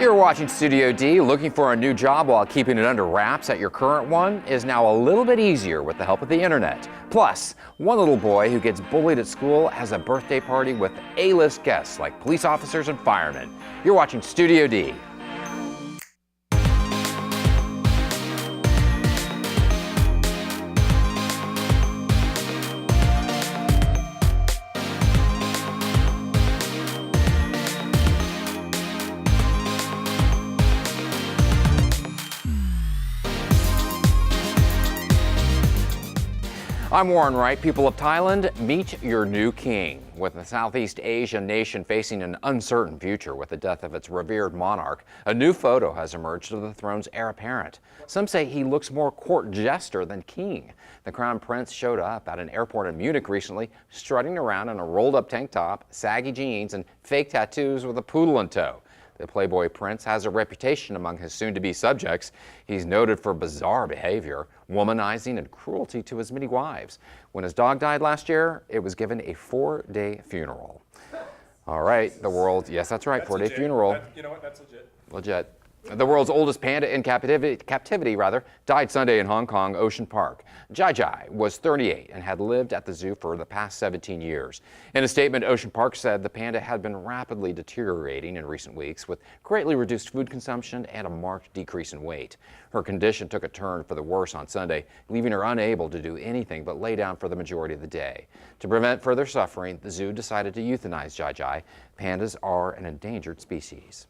You're watching Studio D. Looking for a new job while keeping it under wraps at your current one is now a little bit easier with the help of the internet. Plus, one little boy who gets bullied at school has a birthday party with A-list guests like police officers and firemen. You're watching Studio D. I'm Warren Wright. People of Thailand, meet your new king. With the Southeast Asian nation facing an uncertain future with the death of its revered monarch, a new photo has emerged of the throne's heir apparent. Some say he looks more court jester than king. The crown prince showed up at an airport in Munich recently, strutting around in a rolled-up tank top, saggy jeans, and fake tattoos with a poodle in tow. The Playboy prince has a reputation among his soon-to-be subjects. He's noted for bizarre behavior, womanizing, and cruelty to his many wives. When his dog died last year, it was given a 4-day funeral. All right, the world, yes, that's right, 4-day funeral. You know what, that's legit. Legit. The world's oldest panda in captivity, died Sunday in Hong Kong Ocean Park. Jai Jai was 38 and had lived at the zoo for the past 17 years. In a statement, Ocean Park said the panda had been rapidly deteriorating in recent weeks with greatly reduced food consumption and a marked decrease in weight. Her condition took a turn for the worse on Sunday, leaving her unable to do anything but lay down for the majority of the day. To prevent further suffering, the zoo decided to euthanize Jai Jai. Pandas are an endangered species.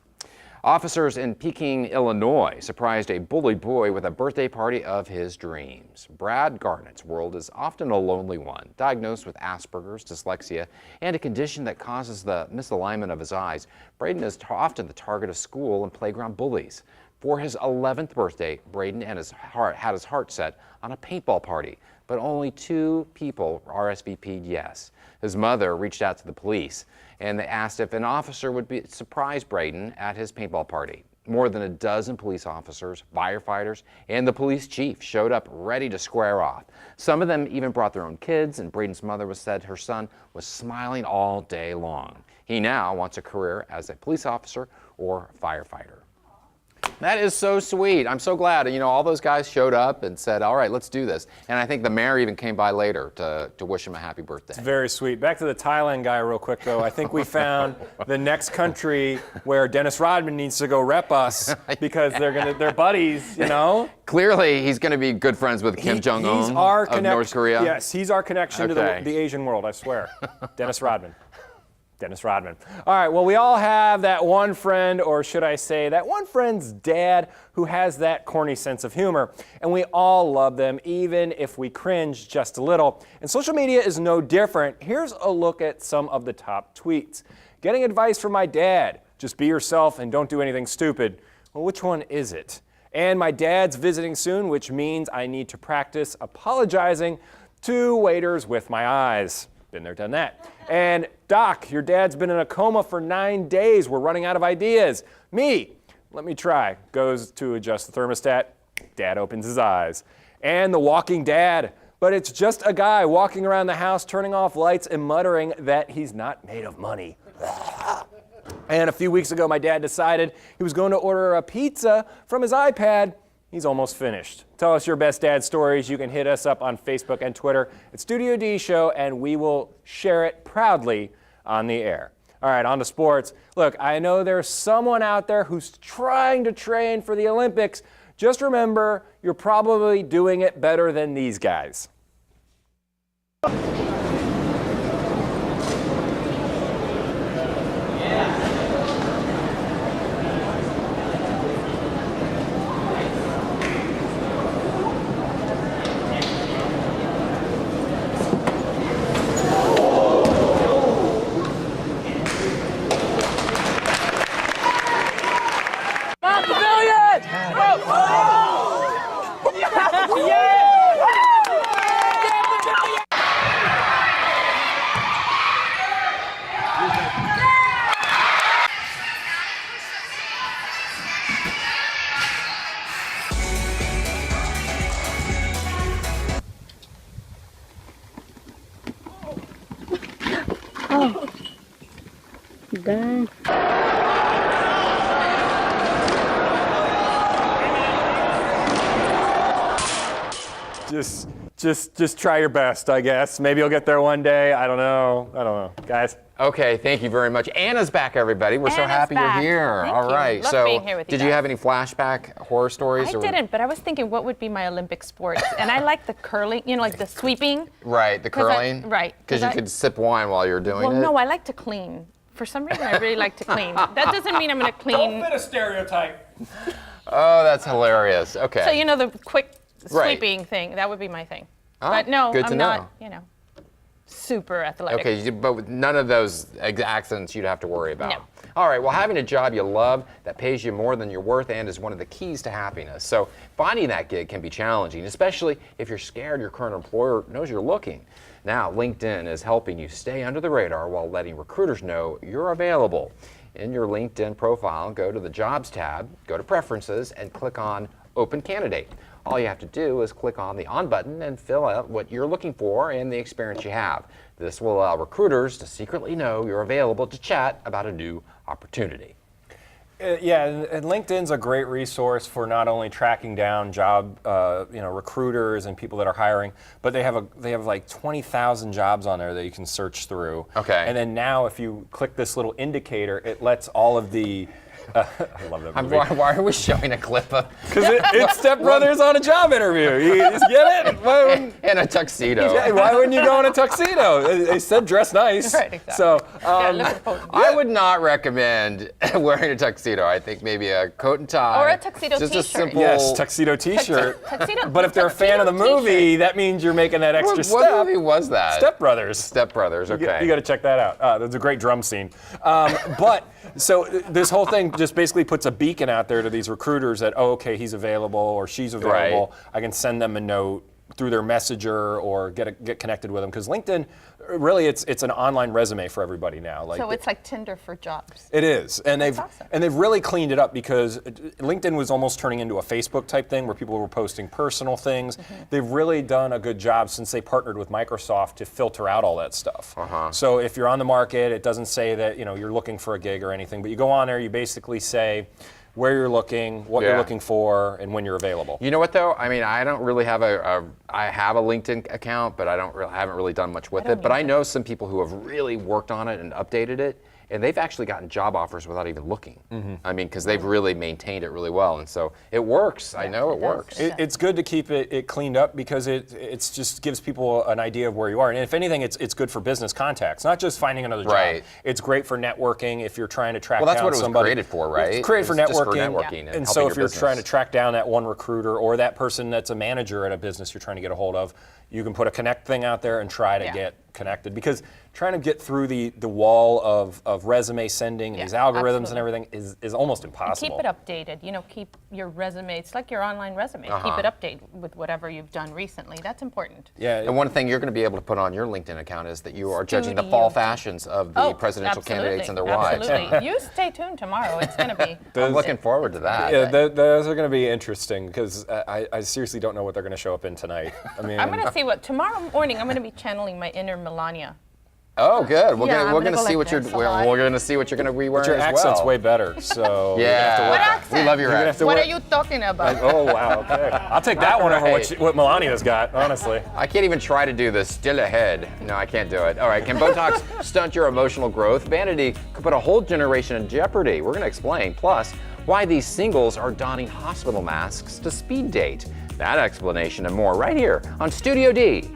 Officers in Peking, Illinois surprised a bullied boy with a birthday party of his dreams. Brad Garnett's world is often a lonely one, diagnosed with Asperger's, dyslexia, and a condition that causes the misalignment of his eyes. Braden is often the target of school and playground bullies. For his 11th birthday, Braden had his heart set on a paintball party, but only 2 people RSVP'd yes. His mother reached out to the police, and they asked if an officer would surprise Braden at his paintball party. More than a dozen police officers, firefighters, and the police chief showed up ready to square off. Some of them even brought their own kids, and Braden's mother said her son was smiling all day long. He now wants a career as a police officer or firefighter. That is so sweet. I'm so glad, all those guys showed up and said, all right, let's do this. And I think the mayor even came by later to wish him a happy birthday. It's very sweet. Back to the Thailand guy real quick, though. I think we found the next country where Dennis Rodman needs to go rep us because they're buddies, Clearly, he's going to be good friends with Kim Jong-un of North Korea. Yes, he's our connection to the Asian world, I swear. Dennis Rodman. Dennis Rodman. All right, well, we all have that one friend, or should I say that one friend's dad, who has that corny sense of humor. And we all love them, even if we cringe just a little. And social media is no different. Here's a look at some of the top tweets. Getting advice from my dad. Just be yourself and don't do anything stupid. Well, which one is it? And my dad's visiting soon, which means I need to practice apologizing to waiters with my eyes. Been there, done that. And Doc, your dad's been in a coma for 9 days. We're running out of ideas. Me, let me try. Goes to adjust the thermostat. Dad opens his eyes. And the walking dad. But it's just a guy walking around the house, turning off lights and muttering that he's not made of money. And a few weeks ago, my dad decided he was going to order a pizza from his iPad. He's almost finished. Tell us your best dad stories. You can hit us up on Facebook and Twitter at Studio D Show, and we will share it proudly on the air. All right, on to sports. Look, I know there's someone out there who's trying to train for the Olympics. Just remember, you're probably doing it better than these guys. Oh, dang. Just try your best, I guess. Maybe you'll get there one day. I don't know, guys. Okay, thank you very much. Anna's back, everybody. We're so happy you're here. Thank All right. you. Love So, being here with you did you guys. have any flashback horror stories? I didn't, but I was thinking, what would be my Olympic sports? And I like the curling, like the sweeping. Right, the curling. Right. Because you could sip wine while you're doing Well, it. no, I like to clean. For some reason, I really like to clean. That doesn't mean I'm going to clean. a stereotype. Oh, that's hilarious. Okay. So, the quick Right. sweeping thing, that would be my thing. Ah, But no, good to I'm know. not, super athletic. Okay, but with none of those accidents you'd have to worry about. No. All right, well, having a job you love that pays you more than you're worth and is one of the keys to happiness. So finding that gig can be challenging, especially if you're scared your current employer knows you're looking. Now, LinkedIn is helping you stay under the radar while letting recruiters know you're available. In your LinkedIn profile, go to the Jobs tab, go to Preferences, and click on Open Candidate. All you have to do is click on the On button and fill out what you're looking for and the experience you have. This will allow recruiters to secretly know you're available to chat about a new opportunity. Yeah, and LinkedIn's a great resource for not only tracking down job, recruiters and people that are hiring, but they have like 20,000 jobs on there that you can search through. Okay. And then now, if you click this little indicator, it lets all of the. I love that movie. Why are we showing a clip of Because it's Step Brothers on a job interview. You just get it? Why wouldn't, in a tuxedo? why wouldn't you go in a tuxedo? They said dress nice. Right, exactly. So I would not recommend wearing a tuxedo. I think maybe a coat and tie. Or a tuxedo Just t-shirt. a simple. yes, tuxedo T-shirt. Tuxedo. But if they're a fan of the tuxedo movie, t-shirt. that means you're making that extra What step. movie was that? Step Brothers. Step Brothers. Okay. You got to check that out. There's a great drum scene. So this whole thing just basically puts a beacon out there to these recruiters that, okay, he's available or she's available. Right. I can send them a note through their messenger or get connected with them, because LinkedIn, really, it's an online resume for everybody now. So it's like Tinder for jobs. It is, and awesome. they've really cleaned it up, because LinkedIn was almost turning into a Facebook type thing where people were posting personal things. Mm-hmm. They've really done a good job since they partnered with Microsoft to filter out all that stuff. So if you're on the market, it doesn't say that you're looking for a gig or anything, but you go on there, you basically say where you're looking, what you're looking for, and when you're available. You know what though? I mean, I don't really have I have a LinkedIn account, but I haven't really done much with it. But I know some people who have really worked on it and updated it, and they've actually gotten job offers without even looking. I mean, because they've really maintained it really well, and so it works. I know it works. It's good to keep it cleaned up, because it just gives people an idea of where you are. And if anything, it's good for business contacts, not just finding another job. Right. It's great for networking if you're trying to track down Well, that's what it was somebody. created for, right? It's created for It's just networking. for networking and And helping so your if you're business. trying to track down that one recruiter or that person that's a manager at a business you're trying to get a hold of, you can put a connect thing out there and try to get connected, because trying to get through the wall of resume sending and these algorithms and everything is almost impossible. Keep it updated. Keep your resume. It's like your online resume. Keep it updated with whatever you've done recently. That's important. Yeah. And one thing you're going to be able to put on your LinkedIn account is that you are judging the fall fashions of the presidential candidates and their wives. Absolutely. You stay tuned tomorrow. It's going to be. I'm looking forward to that. Yeah, those are going to be interesting, because I seriously don't know what they're going to show up in tonight. I mean, I'm going to see what tomorrow morning. I'm going to be channeling my inner Melania. Oh, good. We're Yeah, I'm going gonna to go see like what you're this a lot. we're going to see what you're going to be wearing your as accent's well. way better. So Yeah. What accent? We love your You're gonna have accent. to What work- are you talking about? Oh wow. Okay. I'll take that one over what Melania's got. Honestly. I can't even try to do this. Still ahead. No, I can't do it. All right. Can Botox stunt your emotional growth? Vanity could put a whole generation in jeopardy. We're going to explain. Plus, why these singles are donning hospital masks to speed date. That explanation and more right here on Studio D.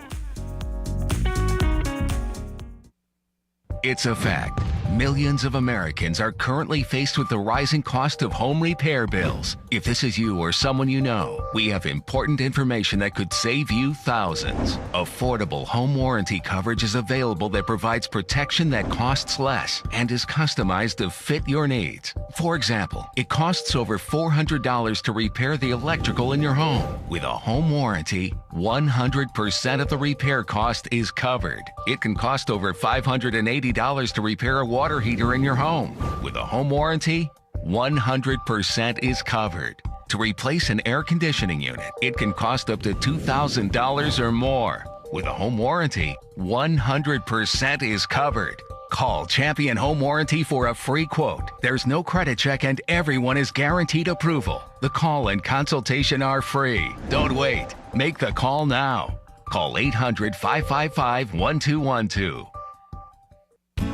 It's a fact. Millions of Americans are currently faced with the rising cost of home repair bills. If this is you or someone you know, we have important information that could save you thousands. Affordable home warranty coverage is available that provides protection that costs less and is customized to fit your needs. For example, it costs over $400 to repair the electrical in your home. With a home warranty, 100% of the repair cost is covered. It can cost over $580 to repair a water heater in your home. With a home warranty, 100% is covered. To replace an air conditioning unit, it can cost up to $2,000 or more. With a home warranty, 100% is covered. Call Champion Home Warranty for a free quote. There's no credit check and everyone is guaranteed approval. The call and consultation are free. Don't wait. Make the call now. Call 800-555-1212.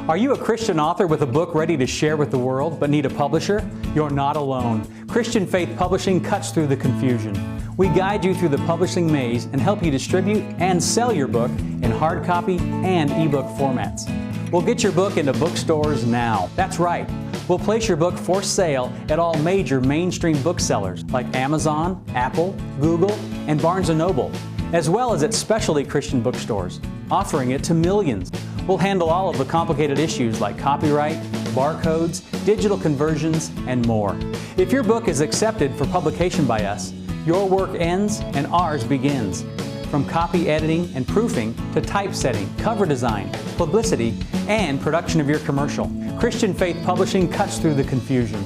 Are you a Christian author with a book ready to share with the world but need a publisher? You're not alone. Christian Faith Publishing cuts through the confusion. We guide you through the publishing maze and help you distribute and sell your book in hard copy and ebook formats. We'll get your book into bookstores now. That's right. We'll place your book for sale at all major mainstream booksellers like Amazon, Apple, Google, and Barnes & Noble, as well as at specialty Christian bookstores, offering it to millions. We'll handle all of the complicated issues like copyright, barcodes, digital conversions, and more. If your book is accepted for publication by us, your work ends and ours begins. From copy editing and proofing to typesetting, cover design, publicity, and production of your commercial, Christian Faith Publishing cuts through the confusion.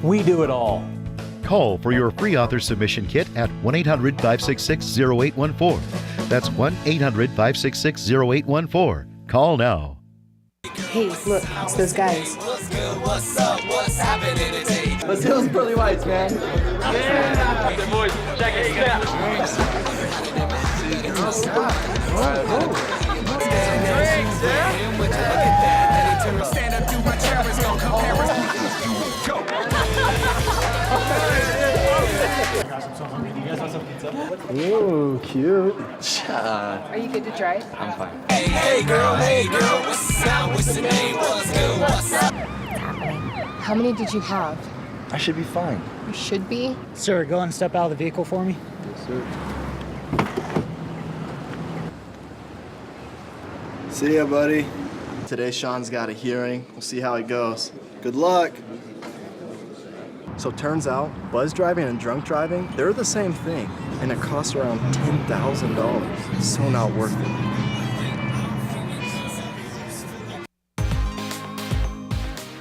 We do it all. Call for your free author submission kit at 1-800-566-0814. That's 1-800-566-0814. Call now. Hey, look, it's those guys. What's up? What's happening today? Let's do those pearly whites, man. Yeah. The boys, check it out. Stand up, do my challenge, don't compare us. Go. Ooh, cute. Are you good to drive? I'm fine. Hey girl, what's up? What's the name? What's good? What's up? How many did you have? I should be fine. You should be. Sir, go and step out of the vehicle for me. Yes, sir. See ya, buddy. Today, Sean's got a hearing. We'll see how it goes. Good luck. So turns out, buzz driving and drunk driving, they're the same thing, and it costs around $10,000. It's so not worth it.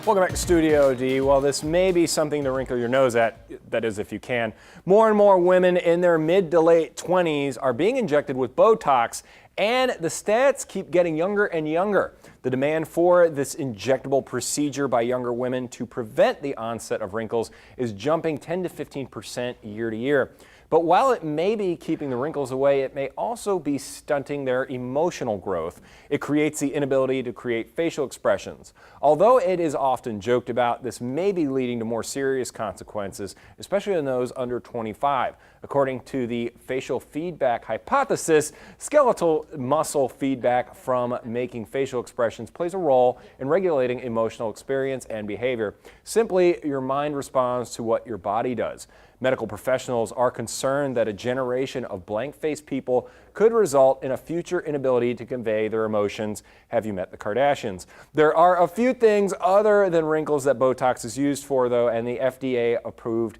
Welcome back to Studio D. Well, this may be something to wrinkle your nose at, that is if you can. More and more women in their mid to late 20s are being injected with Botox, and the stats keep getting younger and younger. The demand for this injectable procedure by younger women to prevent the onset of wrinkles is jumping 10 to 15% year to year. But while it may be keeping the wrinkles away, it may also be stunting their emotional growth. It creates the inability to create facial expressions. Although it is often joked about, this may be leading to more serious consequences, especially in those under 25. According to the facial feedback hypothesis, skeletal muscle feedback from making facial expressions plays a role in regulating emotional experience and behavior. Simply, your mind responds to what your body does. Medical professionals are concerned that a generation of blank-faced people could result in a future inability to convey their emotions. Have you met the Kardashians? There are a few things other than wrinkles that Botox is used for, though, and the FDA approved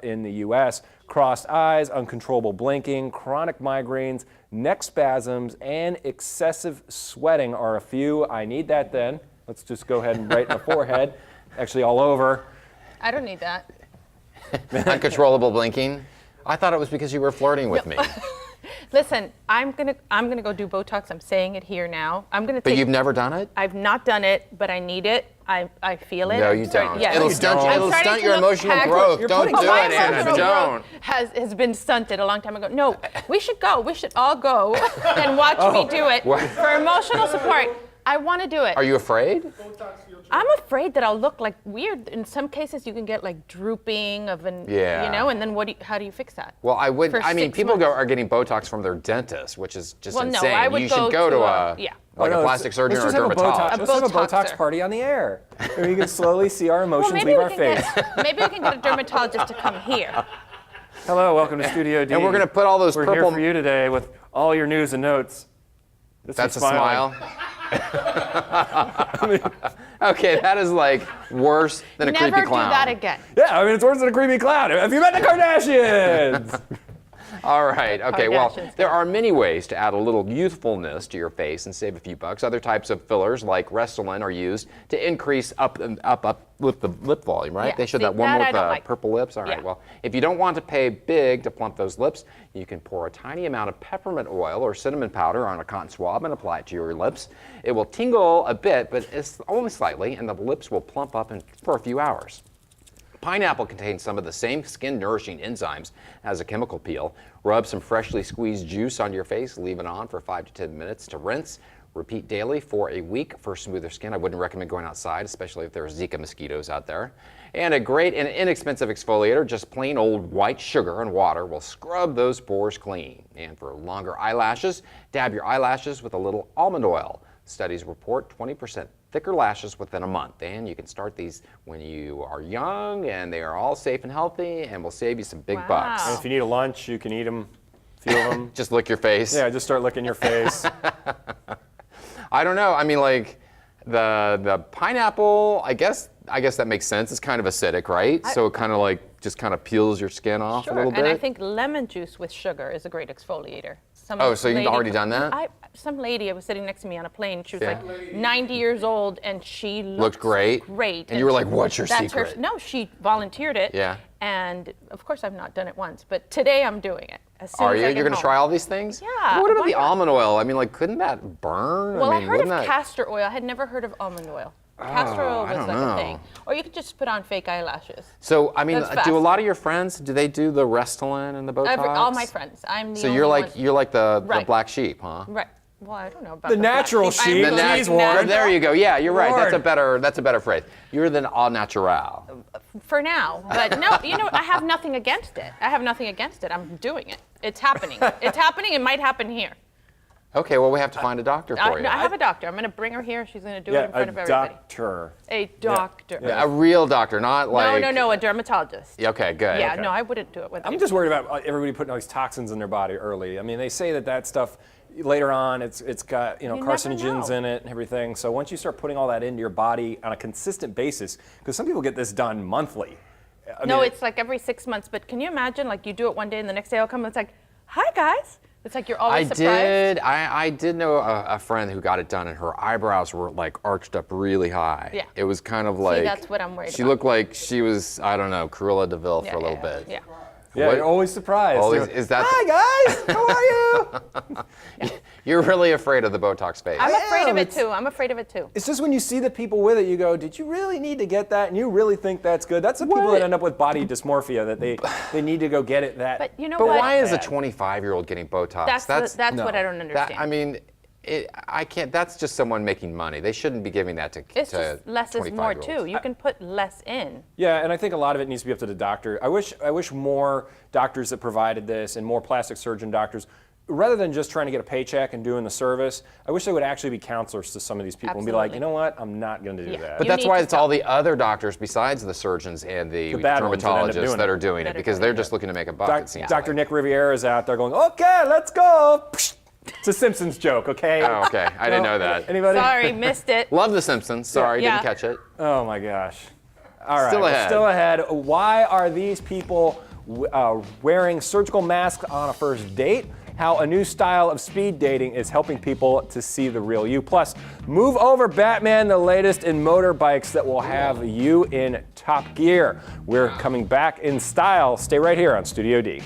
in the U.S. Crossed eyes, uncontrollable blinking, chronic migraines, neck spasms, and excessive sweating are a few. I need that then. Let's just go ahead and right in the forehead, actually all over. I don't need that. Uncontrollable blinking? I thought it was because you were flirting with me. Listen, I'm gonna go do Botox. I'm saying it here now. But you've never done it? I've not done it, but I need it. I feel it. No, you don't. Yeah. It'll stunt your emotional growth. Don't do it, Anna. Don't. Has been stunted a long time ago. No, we should go. We should all go and watch me do it for emotional support. I want to do it. Are you afraid? I'm afraid that I'll look like weird. In some cases, you can get like drooping of an, you know, and then how do you fix that? Well, I mean, people are getting Botox from their dentist, which is just insane. No, I would you should go to a plastic surgeon or a dermatologist. Let's have a Botox party on the air. Where you can slowly see our emotions leave our face. Maybe we can get a dermatologist to come here. Hello, welcome to Studio D. And we're going to put all those purple... We're here for you today with all your news and notes. That's a smile. Okay, that is like worse than a creepy clown. Never do that again. Yeah, I mean, it's worse than a creepy clown. Have you met the Kardashians? All right. Okay. Well, Kardashians. there are many ways to add a little youthfulness to your face and save a few bucks. Other types of fillers like Restylane are used to increase up with the lip volume, right? Yeah, They showed see, that one that with I don't like. purple lips. All right. Yeah. Well, if you don't want to pay big to plump those lips, you can pour a tiny amount of peppermint oil or cinnamon powder on a cotton swab and apply it to your lips. It will tingle a bit, but it's only slightly, and the lips will plump up for a few hours. Pineapple contains some of the same skin-nourishing enzymes as a chemical peel. Rub some freshly squeezed juice on your face, leave it on for 5 to 10 minutes to rinse. Repeat daily for a week for smoother skin. I wouldn't recommend going outside, especially if there's Zika mosquitoes out there. And a great and inexpensive exfoliator, just plain old white sugar and water will scrub those pores clean. And for longer eyelashes, dab your eyelashes with a little almond oil. Studies report 20% thicker lashes within a month, and you can start these when you are young, and they are all safe and healthy, and will save you some big bucks. And if you need a lunch, you can eat them, feel them. Just lick your face. Yeah, just start licking your face. I don't know. I mean, like the pineapple. I guess that makes sense. It's kind of acidic, right? So it kind of like just kind of peels your skin off a little bit. And I think lemon juice with sugar is a great exfoliator. So you've already done that? Some lady was sitting next to me on a plane. She was like 90 years old, and she looked great. Great. And you were like, "What's your secret?" No, she volunteered it. Yeah. And of course, I've not done it once, but today I'm doing it. As soon Are as you? I get You're going to home. try all these things? Yeah. What about why the not? almond oil? I mean, like, couldn't that burn? Well, I mean, heard of wouldn't that... castor oil. I had never heard of almond oil. Castor oil I was don't like know. a thing. Or you could just put on fake eyelashes. So, I mean, That's do a fast. lot of your friends, do they do the Restylane and the Botox? All my friends. I'm the So only you're one. like the Right. black sheep, huh? Right. Well, I don't know about The black natural sheep. sheep. I'm The the Jeez, Warren. There you go. Yeah, you're right. Lord. That's a better phrase. You're the all natural. For now, but no, you know, I have nothing against it. I'm doing it. It's happening. It's happening. It might happen here. Okay, well, we have to find a doctor for you. No, I have a doctor. I'm going to bring her here. She's going to do it in front of a everybody. doctor. A doctor. A real doctor, not like... No, a dermatologist. Okay, good. Yeah, okay. no, I wouldn't do it with I'm you. just worried about everybody putting all these toxins in their body early. I mean, they say that stuff later on, it's got You never carcinogens know. in it and everything. So once you start putting all that into your body on a consistent basis, because some people get this done monthly. I No, mean, it's like every 6 months. But can you imagine, like, you do it one day and the next day I'll come and it's like, hi, guys. It's like you're always surprised. I did know a friend who got it done, and her eyebrows were like arched up really high. Yeah. It was kind of like... that's what I'm worried She about. looked like she was, I don't know, Cruella de Vil for a little bit. Yeah. yeah, What- you're always surprised. Always- is that- Hi, guys. How are you? You're really afraid of the Botox face. I'm afraid of am. it too. It's just when you see the people with it, you go, did you really need to get that? And you really think that's good? That's the people that end up with body dysmorphia, that they need to go get it that. But you know But what? why is a 25-year-old getting Botox? That's no. what I don't understand. I mean, I can't. That's just someone making money. They shouldn't be giving that to. It's just less is more too. 25-year-olds. You can put less in. Yeah, and I think a lot of it needs to be up to the doctor. I wish more doctors that provided this and more plastic surgeon doctors, rather than just trying to get a paycheck and doing the service, I wish they would actually be counselors to some of these people and be like, Absolutely. you know what, I'm not going to do Yeah. that. But You that's need why to it's all the other doctors besides the surgeons and the bad ones that end up dermatologists doing that it. are doing it That are because doing they're it. just looking to make a buck. It seems Dr. like. Nick Riviera is out there going, okay, let's go. It's a Simpsons joke, okay? Oh, okay. I didn't know that. Anybody? Sorry, missed it. Love The Simpsons. Sorry, Yeah. didn't catch it. Oh my gosh. All right, Still well, ahead. still ahead. Why are these people wearing surgical masks on a first date? How a new style of speed dating is helping people to see the real you. Plus, move over Batman, the latest in motorbikes that will have you in top gear. We're coming back in style. Stay right here on Studio D.